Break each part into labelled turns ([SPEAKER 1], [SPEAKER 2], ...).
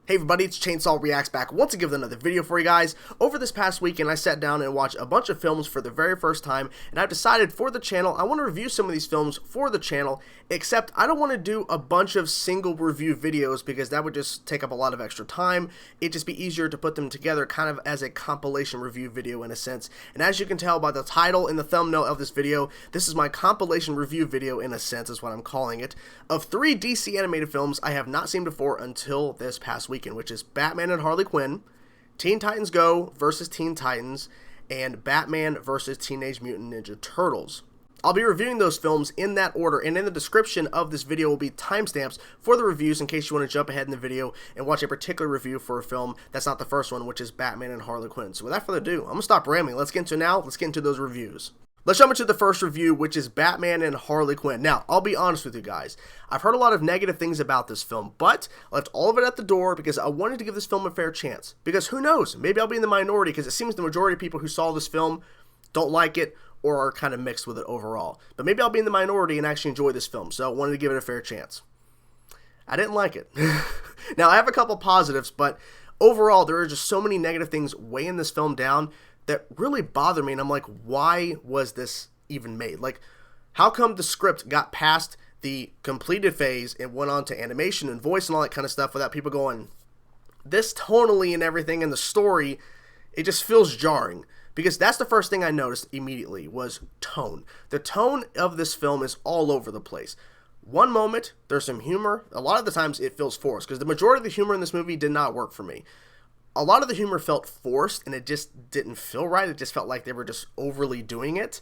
[SPEAKER 1] Hey everybody, it's Chainsaw Reacts back once again with another video for you guys. Over this past weekend, I sat down and watched a bunch of films for the very first time, and I've decided for the channel, I want to review some of these films for the channel, except I don't want to do a bunch of single review videos because that would just take up a lot of extra time. It'd just be easier to put them together kind of as a compilation review video in a sense. And as you can tell by the title and the thumbnail of this video, this is my compilation review video in a sense, is what I'm calling it, of 3 DC animated films I have not seen before until this past weekend, which is Batman and Harley Quinn, Teen Titans Go versus Teen Titans, and Batman versus Teenage Mutant Ninja Turtles. I'll be reviewing those films in that order, and in the description of this video will be timestamps for the reviews in case you want to jump ahead in the video and watch a particular review for a film that's not the first one, which is Batman and Harley Quinn. So without further ado, I'm going to stop rambling. Let's get into it now. Let's get into those reviews. Let's jump into the first review, which is Batman and Harley Quinn. Now, I'll be honest with you guys. I've heard a lot of negative things about this film, but I left all of it at the door because I wanted to give this film a fair chance. Because who knows? Maybe I'll be in the minority because it seems the majority of people who saw this film don't like it or are kind of mixed with it overall. But maybe I'll be in the minority and actually enjoy this film, so I wanted to give it a fair chance. I didn't like it. Now, I have a couple positives, but overall, there are just so many negative things weighing this film down that really bother me, and I'm like, why was this even made? Like, how come the script got past the completed phase and went on to animation and voice and all that kind of stuff without people going, this tonally and everything and the story, it just feels jarring. Because that's the first thing I noticed immediately was tone. The tone of this film is all over the place. One moment, there's some humor. A lot of the times it feels forced because the majority of the humor in this movie did not work for me. A lot of the humor felt forced and it just didn't feel right. It just felt like they were just overly doing it.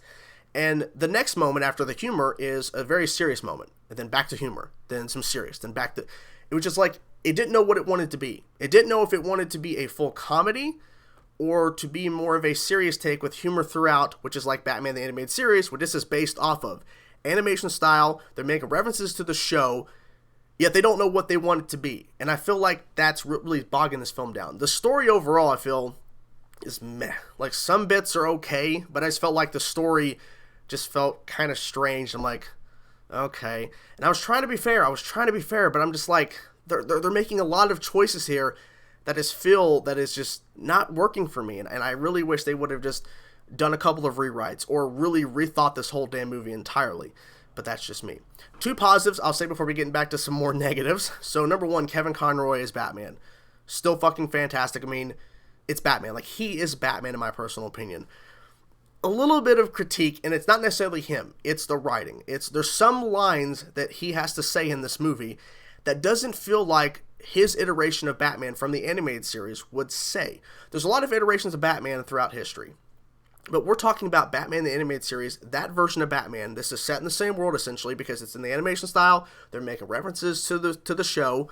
[SPEAKER 1] And the next moment after the humor is a very serious moment. And then back to humor. Then some serious. Then back to... It was just like, it didn't know what it wanted to be. It didn't know if it wanted to be a full comedy or to be more of a serious take with humor throughout, which is like Batman the Animated Series, what this is based off of. Animation style, they're making references to the show, yet they don't know what they want it to be. And I feel like that's really bogging this film down. The story overall, I feel, is meh. Like, some bits are okay, but I just felt like the story just felt kind of strange. I'm like, okay. And I was trying to be fair. But I'm just like, they're making a lot of choices here that is just not working for me. And I really wish they would have just done a couple of rewrites or really rethought this whole damn movie entirely. But that's just me. 2 positives I'll say before we get back to some more negatives. So number 1, Kevin Conroy is Batman. Still fucking fantastic. I mean, it's Batman. Like, he is Batman in my personal opinion. A little bit of critique, and it's not necessarily him. It's the writing. There's some lines that he has to say in this movie that doesn't feel like his iteration of Batman from the animated series would say. There's a lot of iterations of Batman throughout history. But we're talking about Batman the Animated Series, that version of Batman. This is set in the same world, essentially, because it's in the animation style. They're making references to the show.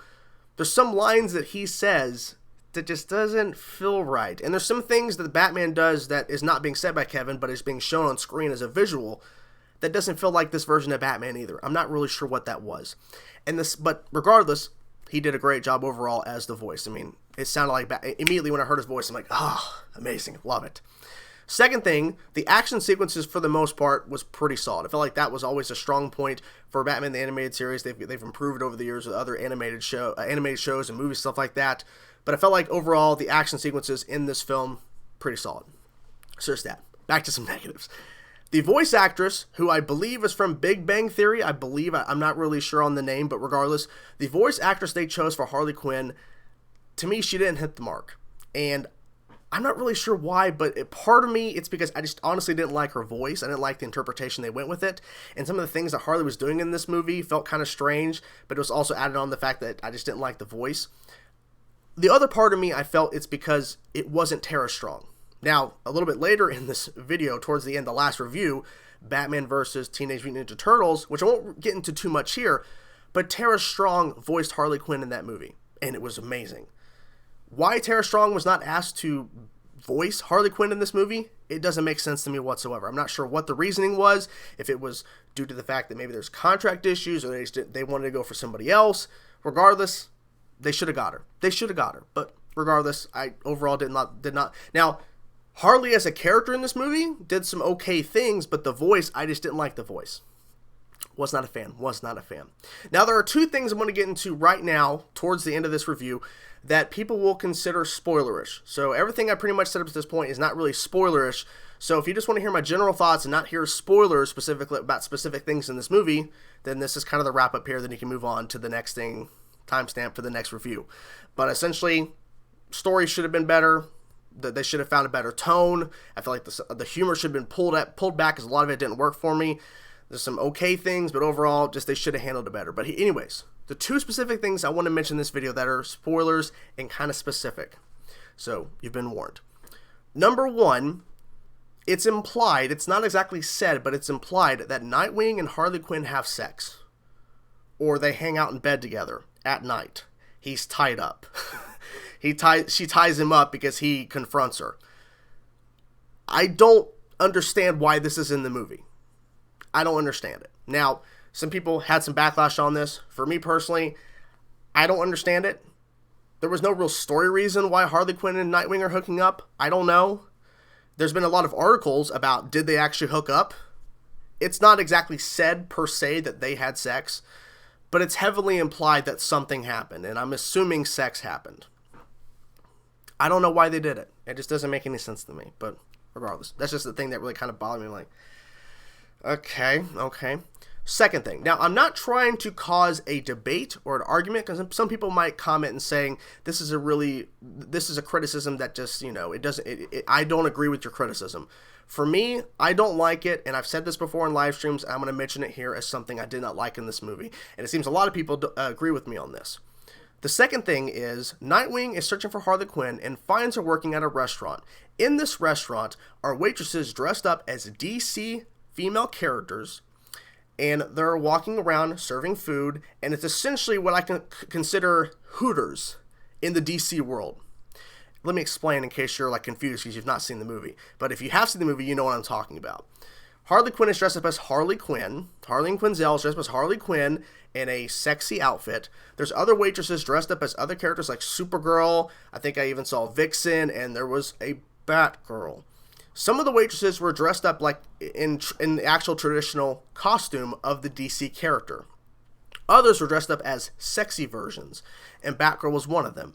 [SPEAKER 1] There's some lines that he says that just doesn't feel right. And there's some things that Batman does that is not being said by Kevin, but is being shown on screen as a visual that doesn't feel like this version of Batman either. I'm not really sure what that was. But regardless, he did a great job overall as the voice. I mean, it sounded like immediately when I heard his voice, I'm like, oh, amazing, love it. Second thing, the action sequences for the most part was pretty solid. I felt like that was always a strong point for Batman the Animated Series. They've improved over the years with other animated shows and movies, stuff like that. But I felt like overall the action sequences in this film, pretty solid. So there's that. Back to some negatives. The voice actress, who I believe is from Big Bang Theory, I'm not really sure on the name, but regardless, the voice actress they chose for Harley Quinn, to me, she didn't hit the mark. And I'm not really sure why, but part of me, it's because I just honestly didn't like her voice. I didn't like the interpretation they went with it. And some of the things that Harley was doing in this movie felt kind of strange, but it was also added on the fact that I just didn't like the voice. The other part of me, I felt it's because it wasn't Tara Strong. Now, a little bit later in this video, towards the end, the last review, Batman versus Teenage Mutant Ninja Turtles, which I won't get into too much here, but Tara Strong voiced Harley Quinn in that movie, and it was amazing. Why Tara Strong was not asked to voice Harley Quinn in this movie, it doesn't make sense to me whatsoever. I'm not sure what the reasoning was, if it was due to the fact that maybe there's contract issues or they wanted to go for somebody else. Regardless, they should have got her. But regardless, I overall did not. Now, Harley as a character in this movie did some okay things, but the voice, I just didn't like the voice. Was not a fan. Was not a fan. Now, there are two things I'm going to get into right now, towards the end of this review, that people will consider spoilerish. So everything I pretty much said up to this point is not really spoilerish. So if you just want to hear my general thoughts and not hear spoilers specifically about specific things in this movie, then this is kind of the wrap up here. Then you can move on to the next thing, timestamp for the next review. But essentially, story should have been better. They should have found a better tone. I feel like the humor should have been pulled back because a lot of it didn't work for me. There's some okay things, but overall, just they should have handled it better. But anyways, the two specific things I want to mention in this video that are spoilers and kind of specific. So, you've been warned. Number one, it's implied, it's not exactly said, but it's implied that Nightwing and Harley Quinn have sex. Or they hang out in bed together at night. He's tied up. She ties him up because he confronts her. I don't understand why this is in the movie. I don't understand it. Now, some people had some backlash on this. For me personally, I don't understand it. There was no real story reason why Harley Quinn and Nightwing are hooking up. I don't know. There's been a lot of articles about did they actually hook up. It's not exactly said per se that they had sex, but it's heavily implied that something happened, and I'm assuming sex happened. I don't know why they did it. It just doesn't make any sense to me, but regardless, that's just the thing that really kind of bothered me. Like, okay. Second thing. Now, I'm not trying to cause a debate or an argument, because some people might comment and saying this is a criticism that just, I don't agree with your criticism. For me, I don't like it, and I've said this before in live streams. I'm going to mention it here as something I did not like in this movie, and it seems a lot of people agree with me on this. The second thing is Nightwing is searching for Harley Quinn and finds her working at a restaurant. In this restaurant are waitresses dressed up as DC female characters, and they're walking around serving food, and it's essentially what I can consider Hooters in the DC world. Let me explain in case you're confused because you've not seen the movie. But if you have seen the movie, you know what I'm talking about. Harley Quinn is dressed up as Harley Quinn. Harley Quinzel is dressed up as Harley Quinn in a sexy outfit. There's other waitresses dressed up as other characters like Supergirl. I think I even saw Vixen, and there was a Batgirl. Some of the waitresses were dressed up in the actual traditional costume of the DC character. Others were dressed up as sexy versions, and Batgirl was one of them.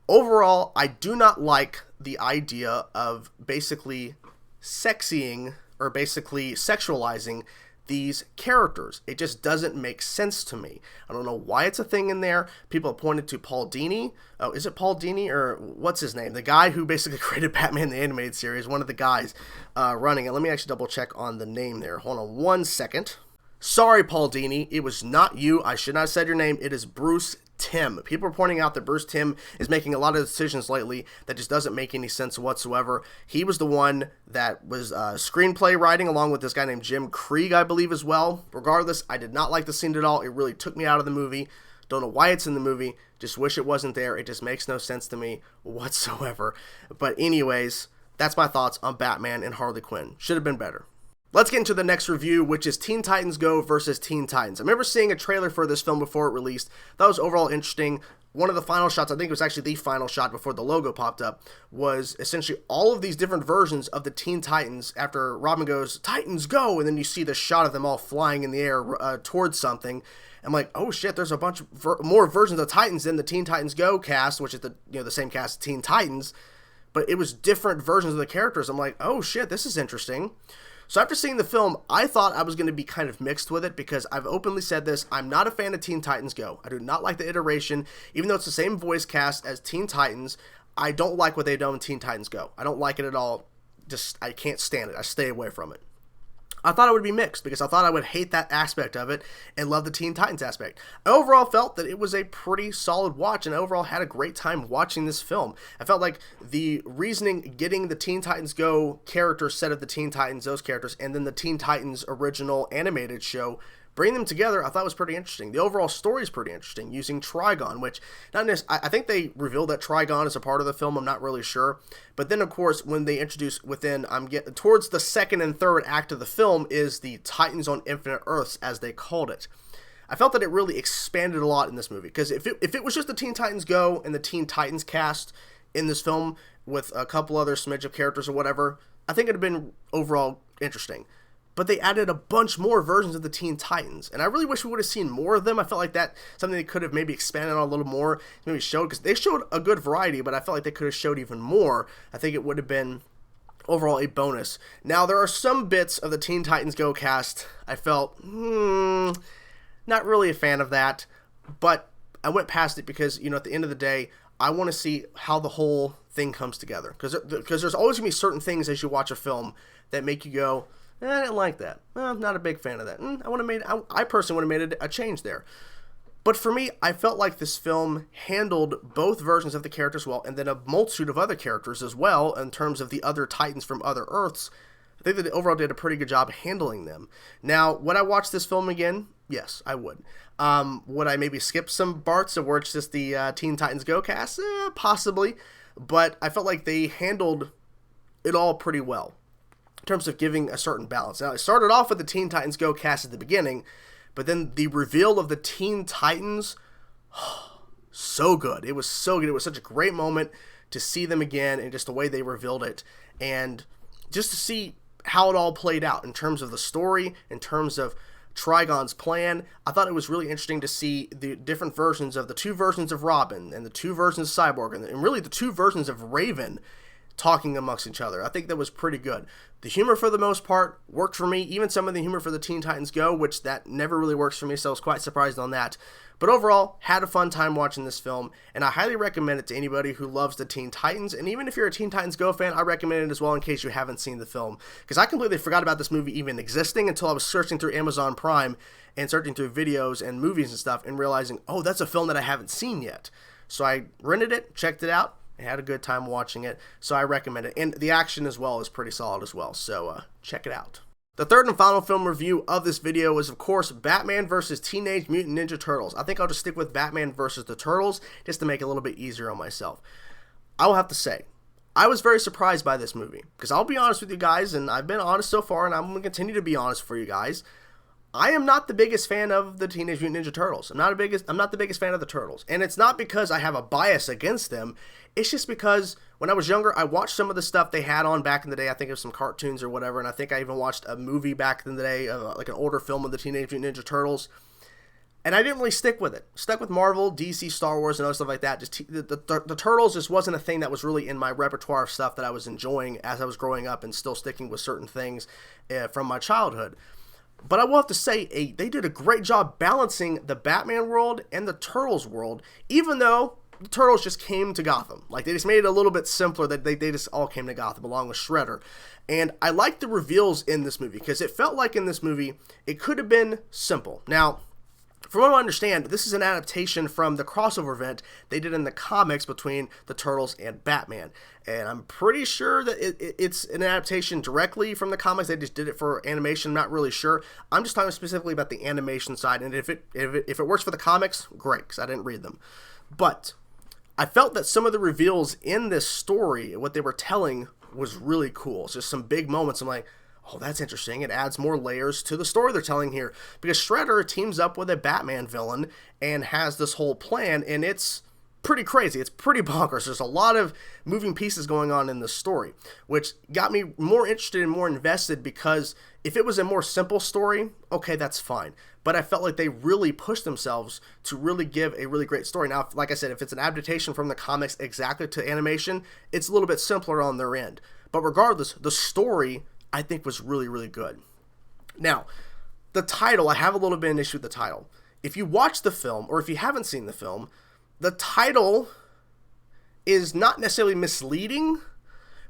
[SPEAKER 1] Overall, I do not like the idea of basically sexying or basically sexualizing these characters. It just doesn't make sense to me. I don't know why it's a thing in there. People have pointed to Paul Dini. Oh, is it Paul Dini or what's his name? The guy who basically created Batman the Animated Series, one of the guys running it. Let me actually double check on the name there. Hold on one second. Sorry, Paul Dini. It was not you. I should not have said your name. It is Bruce Timm. People are pointing out that Bruce Timm is making a lot of decisions lately that just doesn't make any sense whatsoever. He was the one that was screenplay writing along with this guy named Jim Krieg, I believe, as well. Regardless, I did not like the scene at all. It really took me out of the movie. Don't know why it's in the movie. Just wish it wasn't there. It just makes no sense to me whatsoever. But anyways, that's my thoughts on Batman and Harley Quinn. Should have been better. Let's get into the next review, which is Teen Titans Go versus Teen Titans. I remember seeing a trailer for this film before it released. That was overall interesting. One of the final shots, I think it was actually the final shot before the logo popped up, was essentially all of these different versions of the Teen Titans after Robin goes, "Titans go!" and then you see the shot of them all flying in the air towards something. I'm like, oh shit, there's a bunch more versions of Titans than the Teen Titans Go cast, which is the same cast as Teen Titans, but it was different versions of the characters. I'm like, oh shit, this is interesting. So after seeing the film, I thought I was going to be kind of mixed with it because I've openly said this. I'm not a fan of Teen Titans Go. I do not like the iteration. Even though it's the same voice cast as Teen Titans, I don't like what they've done in Teen Titans Go. I don't like it at all. I can't stand it. I stay away from it. I thought it would be mixed because I thought I would hate that aspect of it and love the Teen Titans aspect. I overall felt that it was a pretty solid watch and overall had a great time watching this film. I felt like the reasoning getting the Teen Titans Go character set of the Teen Titans, those characters, and then the Teen Titans original animated show, bringing them together, I thought was pretty interesting. The overall story is pretty interesting, using Trigon, which, I think they revealed that Trigon is a part of the film, I'm not really sure. But then, of course, when they introduce towards the second and third act of the film is the Titans on Infinite Earths, as they called it. I felt that it really expanded a lot in this movie, because if it was just the Teen Titans Go and the Teen Titans cast in this film with a couple other smidge of characters or whatever, I think it would have been overall interesting. but they added a bunch more versions of the Teen Titans, and I really wish we would have seen more of them. I felt like that something they could have maybe expanded on a little more, maybe showed, because they showed a good variety, but I felt like they could have showed even more. I think it would have been overall a bonus. Now, there are some bits of the Teen Titans Go cast I felt, not really a fan of that, but I went past it because, at the end of the day, I want to see how the whole thing comes together. Because there's always going to be certain things as you watch a film that make you go, I didn't like that. I'm not a big fan of that. I personally would have made a change there. But for me, I felt like this film handled both versions of the characters well, and then a multitude of other characters as well in terms of the other Titans from other Earths. I think that overall did a pretty good job handling them. Now, would I watch this film again? Yes, I would. Would I maybe skip some parts of where it's just the Teen Titans Go cast? Possibly. But I felt like they handled it all pretty well in terms of giving a certain balance. Now, it started off with the Teen Titans Go cast at the beginning, but then the reveal of the Teen Titans, so good. It was so good. It was such a great moment to see them again and just the way they revealed it, and just to see how it all played out in terms of the story, in terms of Trigon's plan. I thought it was really interesting to see the different versions of the two versions of Robin and the two versions of Cyborg and really the two versions of Raven talking amongst each other. I think that was pretty good. The humor, for the most part, worked for me. Even some of the humor for the Teen Titans Go, which that never really works for me, so I was quite surprised on that. But overall, had a fun time watching this film, and I highly recommend it to anybody who loves the Teen Titans. And even if you're a Teen Titans Go fan, I recommend it as well in case you haven't seen the film, because I completely forgot about this movie even existing until I was searching through Amazon Prime and searching through videos and movies and stuff and realizing, oh, that's a film that I haven't seen yet. So I rented it, checked it out, I had a good time watching it, so I recommend it. And the action as well is pretty solid as well, so check it out. The third and final film review of this video is, of course, Batman vs. Teenage Mutant Ninja Turtles. I think I'll just stick with Batman vs. the Turtles just to make it a little bit easier on myself. I will have to say, I was very surprised by this movie, because I'll be honest with you guys, and I've been honest so far, and I'm going to continue to be honest for you guys. I am not the biggest fan of the Teenage Mutant Ninja Turtles. I'm not the biggest fan of the Turtles. And it's not because I have a bias against them. It's just because when I was younger, I watched some of the stuff they had on back in the day. I think of some cartoons or whatever. And I think I even watched a movie back in the day, like an older film of the Teenage Mutant Ninja Turtles. And I didn't really stick with it. Stuck with Marvel, DC, Star Wars, and other stuff like that. Just the Turtles just wasn't a thing that was really in my repertoire of stuff that I was enjoying as I was growing up and still sticking with certain things from my childhood. But I will have to say, they did a great job balancing the Batman world and the Turtles world, even though the Turtles just came to Gotham. Like, they just made it a little bit simpler that they just all came to Gotham along with Shredder. And I like the reveals in this movie, because it felt like in this movie, it could have been simple. Now, from what I understand, this is an adaptation from the crossover event they did in the comics between the Turtles and Batman. And I'm pretty sure that it's an adaptation directly from the comics. They just did it for animation. I'm not really sure. I'm just talking specifically about the animation side. And if it works for the comics, great, because I didn't read them. But I felt that some of the reveals in this story, what they were telling, was really cool. It's just some big moments. I'm like, oh, that's interesting. It adds more layers to the story they're telling here. Because Shredder teams up with a Batman villain and has this whole plan, and it's pretty crazy. It's pretty bonkers. There's a lot of moving pieces going on in this story, which got me more interested and more invested, because if it was a more simple story, okay, that's fine. But I felt like they really pushed themselves to really give a really great story. Now, like I said, if it's an adaptation from the comics exactly to animation, it's a little bit simpler on their end. But regardless, the story, I think, was really, really good. Now, the title, I have a little bit of an issue with the title. If you watch the film, or if you haven't seen the film, the title is not necessarily misleading,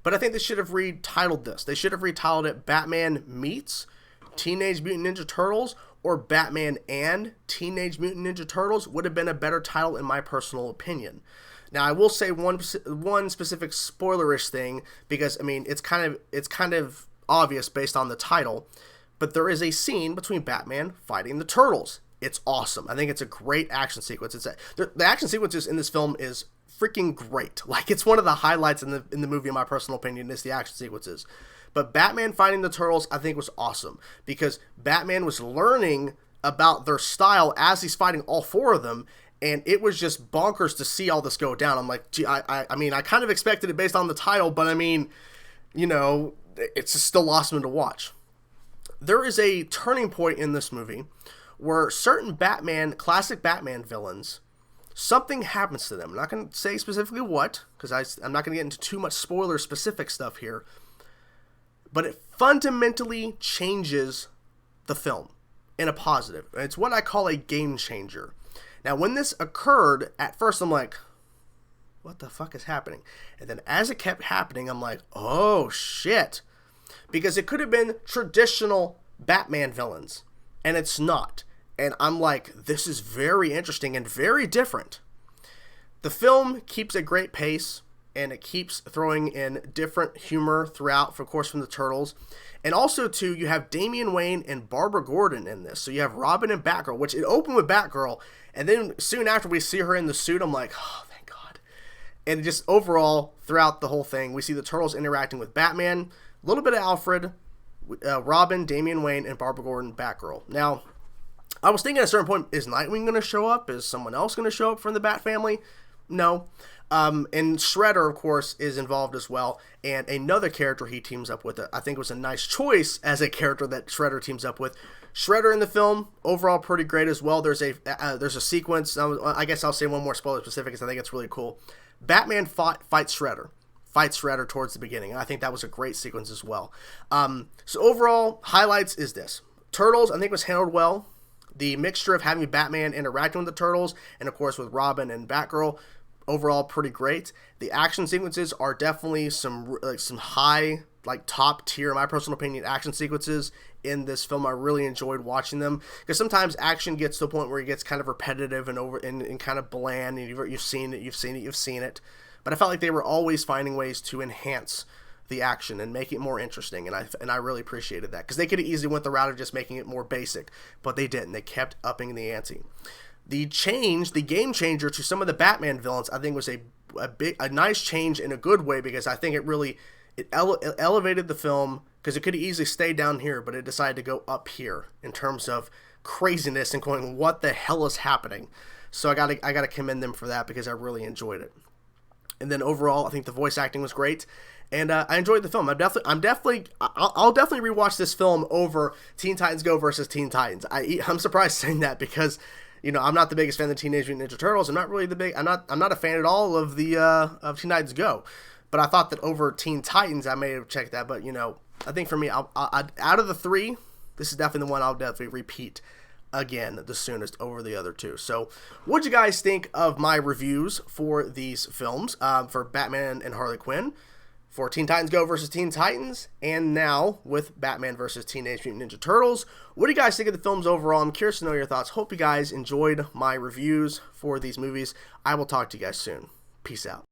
[SPEAKER 1] but I think they should have retitled this. They should have retitled it Batman Meets Teenage Mutant Ninja Turtles, or Batman and Teenage Mutant Ninja Turtles would have been a better title in my personal opinion. Now, I will say one specific spoilerish thing, because, I mean, it's kind of obvious based on the title, but there is a scene between Batman fighting the Turtles. It's awesome. I think it's a great action sequence. The action sequences in this film is freaking great. Like, it's one of the highlights in the movie, in my personal opinion, is the action sequences. But Batman fighting the Turtles, I think, was awesome, because Batman was learning about their style as he's fighting all four of them, and it was just bonkers to see all this go down. I'm like, gee, I mean, I kind of expected it based on the title, but I mean, you know, it's just still awesome to watch. there is a turning point in this movie where certain classic Batman villains, something happens to them. I'm not going to say specifically what, because I'm not going to get into too much spoiler-specific stuff here, but it fundamentally changes the film in a positive. It's what I call a game changer. Now, when this occurred, at first I'm like, what the fuck is happening? And then as it kept happening, I'm like, oh shit. Because it could have been traditional Batman villains, and it's not. And I'm like, this is very interesting and very different. The film keeps a great pace, and it keeps throwing in different humor throughout, of course, from the Turtles. And also, too, you have Damian Wayne and Barbara Gordon in this. So you have Robin and Batgirl, which it opened with Batgirl, and then soon after we see her in the suit, I'm like, oh, thank God. And just overall, throughout the whole thing, we see the Turtles interacting with Batman, a little bit of Alfred, Robin, Damian Wayne, and Barbara Gordon, Batgirl. Now, I was thinking at a certain point, is Nightwing going to show up? Is someone else going to show up from the Bat family? No. And Shredder, of course, is involved as well. And another character he teams up with, I think was a nice choice as a character that Shredder teams up with. Shredder in the film, overall pretty great as well. There's a sequence, I guess I'll say one more spoiler specific because I think it's really cool. Batman fights Shredder towards the beginning, and I think that was a great sequence as well. So overall, highlights is this. Turtles, I think, was handled well. The mixture of having Batman interacting with the Turtles, and of course with Robin and Batgirl, overall pretty great. The action sequences are definitely some high, top tier, in my personal opinion, action sequences in this film. I really enjoyed watching them, because sometimes action gets to a point where it gets kind of repetitive and kind of bland, and you've seen it. But I felt like they were always finding ways to enhance the action and make it more interesting, and I really appreciated that, because they could have easily went the route of just making it more basic, but they didn't. They kept upping the ante. The game changer to some of the Batman villains, I think was a nice change in a good way, because I think it elevated the film, because it could have easily stayed down here, but it decided to go up here in terms of craziness and going, what the hell is happening? So I gotta commend them for that, because I really enjoyed it. And then overall, I think the voice acting was great, and I enjoyed the film. I'll definitely rewatch this film over Teen Titans Go versus Teen Titans. I'm surprised saying that, because I'm not the biggest fan of the Teenage Mutant Ninja Turtles. I'm not a fan at all of the of Teen Titans Go, but I thought that over Teen Titans I may have checked that. But I think for me, out of the three, this is definitely the one I'll definitely repeat again the soonest over the other two. So what'd you guys think of my reviews for these films, for Batman and Harley Quinn, for Teen Titans Go versus Teen Titans, and now with Batman versus Teenage Mutant Ninja Turtles? What do you guys think of the films overall? I'm curious to know your thoughts. Hope you guys enjoyed my reviews for these movies. I will talk to you guys soon. Peace out.